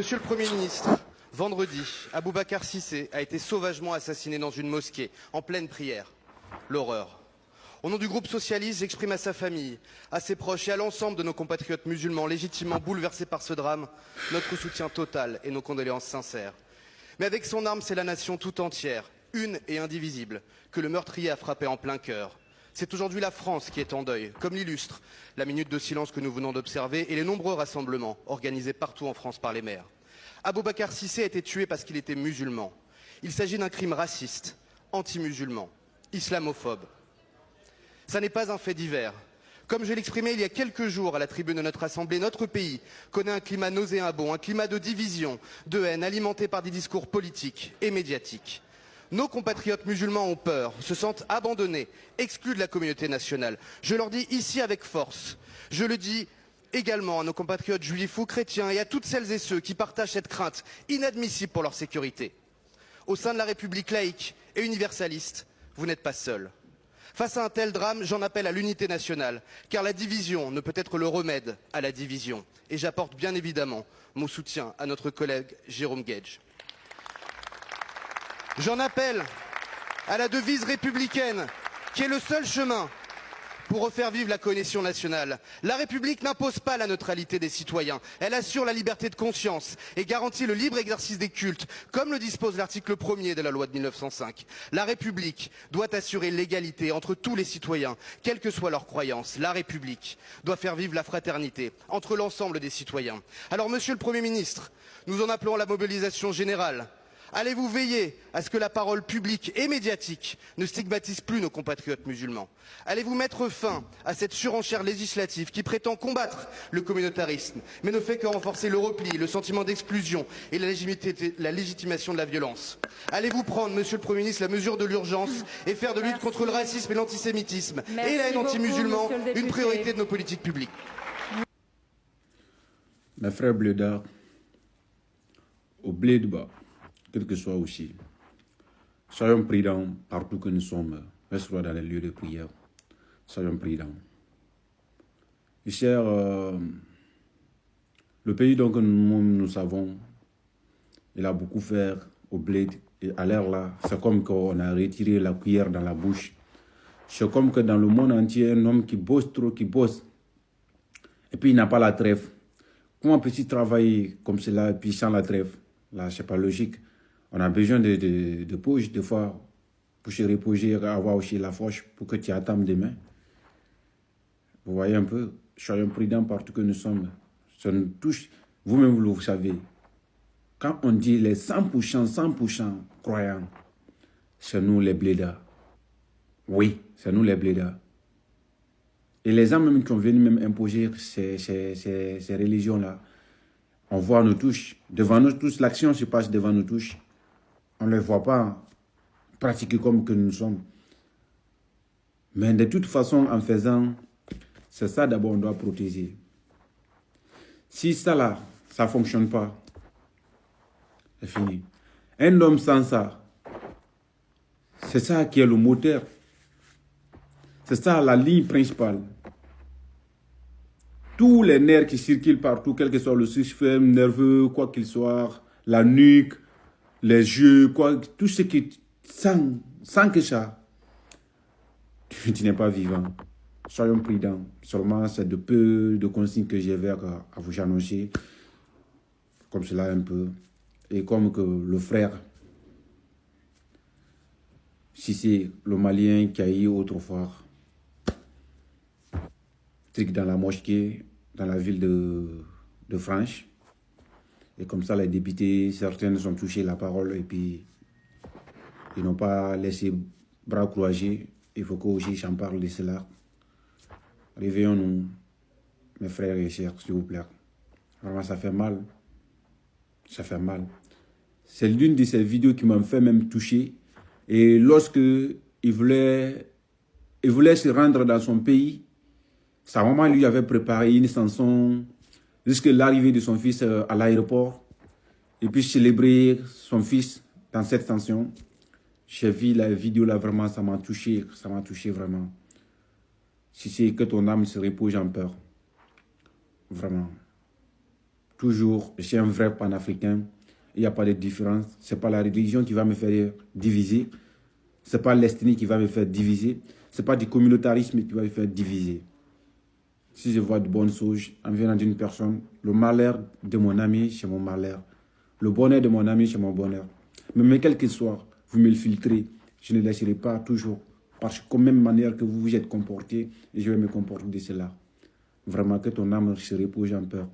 Monsieur le Premier ministre, vendredi, Aboubacar Cissé a été sauvagement assassiné dans une mosquée, en pleine prière. L'horreur. Au nom du groupe socialiste, j'exprime à sa famille, à ses proches et à l'ensemble de nos compatriotes musulmans légitimement bouleversés par ce drame, notre soutien total et nos condoléances sincères. Mais avec son arme, c'est la nation tout entière, une et indivisible, que le meurtrier a frappé en plein cœur. C'est aujourd'hui la France qui est en deuil, comme l'illustre la minute de silence que nous venons d'observer et les nombreux rassemblements organisés partout en France par les maires. Aboubacar Cissé a été tué parce qu'il était musulman. Il s'agit d'un crime raciste, anti-musulman, islamophobe. Ça n'est pas un fait divers. Comme je l'exprimais il y a quelques jours à la tribune de notre Assemblée, notre pays connaît un climat nauséabond, un climat de division, de haine, alimenté par des discours politiques et médiatiques. Nos compatriotes musulmans ont peur, se sentent abandonnés, exclus de la communauté nationale. Je leur dis ici avec force, je le dis également à nos compatriotes juifs ou chrétiens et à toutes celles et ceux qui partagent cette crainte inadmissible pour leur sécurité. Au sein de la République laïque et universaliste, vous n'êtes pas seuls. Face à un tel drame, j'en appelle à l'unité nationale, car la division ne peut être le remède à la division. Et j'apporte bien évidemment mon soutien à notre collègue Jérôme Guedj. J'en appelle à la devise républicaine, qui est le seul chemin pour refaire vivre la cohésion nationale. La République n'impose pas la neutralité des citoyens. Elle assure la liberté de conscience et garantit le libre exercice des cultes, comme le dispose l'article 1er de la loi de 1905. La République doit assurer l'égalité entre tous les citoyens, quelle que soit leur croyance. La République doit faire vivre la fraternité entre l'ensemble des citoyens. Alors, Monsieur le Premier ministre, nous en appelons à la mobilisation générale. Allez-vous veiller à ce que la parole publique et médiatique ne stigmatise plus nos compatriotes musulmans? Allez-vous mettre fin à cette surenchère législative qui prétend combattre le communautarisme, mais ne fait que renforcer le repli, le sentiment d'exclusion et la légitimation de la violence? Allez-vous prendre, Monsieur le Premier ministre, la mesure de l'urgence et faire de lutte contre le racisme et l'antisémitisme et la haine anti-musulman une priorité de nos politiques publiques? Mes frères blédards, au blé de bas, quel que soit aussi, soyons prudents partout que nous sommes, que ce soit dans les lieux de prière, soyons prudents. Et cher, le pays donc que nous savons, il a beaucoup fait au blé, et à l'air là, c'est comme qu'on a retiré la cuillère dans la bouche. C'est comme que dans le monde entier, un homme qui bosse trop, qui bosse, et puis il n'a pas la trêve. Comment peut-il travailler comme cela, et puis sans la trêve? Là, c'est pas logique. On a besoin de poches, des fois, pour se reposer, avoir aussi la force pour que tu attendes demain. Vous voyez un peu, soyons prudents partout que nous sommes. Ça nous touche, vous-même vous le savez. Quand on dit les 100% croyants, c'est nous les blédards. Oui, c'est nous les blédards. Et les gens même qui ont venu même imposer ces religions-là, on voit nos touches. Devant nous tous, l'action se passe devant nos touches. On ne les voit pas pratiquer comme que nous sommes. Mais de toute façon, en faisant, c'est ça d'abord on doit protéger. Si ça là, ça ne fonctionne pas, c'est fini. Un homme sans ça, c'est ça qui est le moteur. C'est ça la ligne principale. Tous les nerfs qui circulent partout, quel que soit le système nerveux, quoi qu'il soit, la nuque, les yeux, quoi, tout ce qui sans que ça, tu n'es pas vivant. Soyons prudents. Seulement, c'est de peu de consignes que j'ai à vous annoncer, comme cela un peu. Et comme que le frère, si c'est le Malien qui a eu autrefois, dans la mosquée, dans la ville de Franche. Et comme ça, les députés, certains ont touché la parole et puis ils n'ont pas laissé bras croisés. Il faut qu'aussi j'en parle de cela. Réveillons-nous, mes frères et sœurs, s'il vous plaît. Vraiment, ça fait mal. Ça fait mal. C'est l'une de ces vidéos qui m'a fait même toucher. Et lorsque il voulait se rendre dans son pays, sa maman lui avait préparé une chanson jusqu'à l'arrivée de son fils à l'aéroport. Et puis célébrer son fils dans cette chanson. J'ai vu la vidéo là, vraiment, ça m'a touché vraiment. Si c'est que ton âme se repose en peur. Vraiment. toujours, je suis un vrai panafricain. Il n'y a pas de différence. Ce n'est pas la religion qui va me faire diviser. Ce n'est pas l'ethnie qui va me faire diviser. Ce n'est pas du communautarisme qui va me faire diviser. Si je vois de bonnes choses en venant d'une personne, le malheur de mon ami, c'est mon malheur. Le bonheur de mon ami, c'est mon bonheur. Mais quel qu'il soit, vous me le filtrez. Je ne laisserai pas toujours. Parce que comme même manière que vous vous êtes comporté, je vais me comporter de cela. Vraiment que ton âme se repose en peur.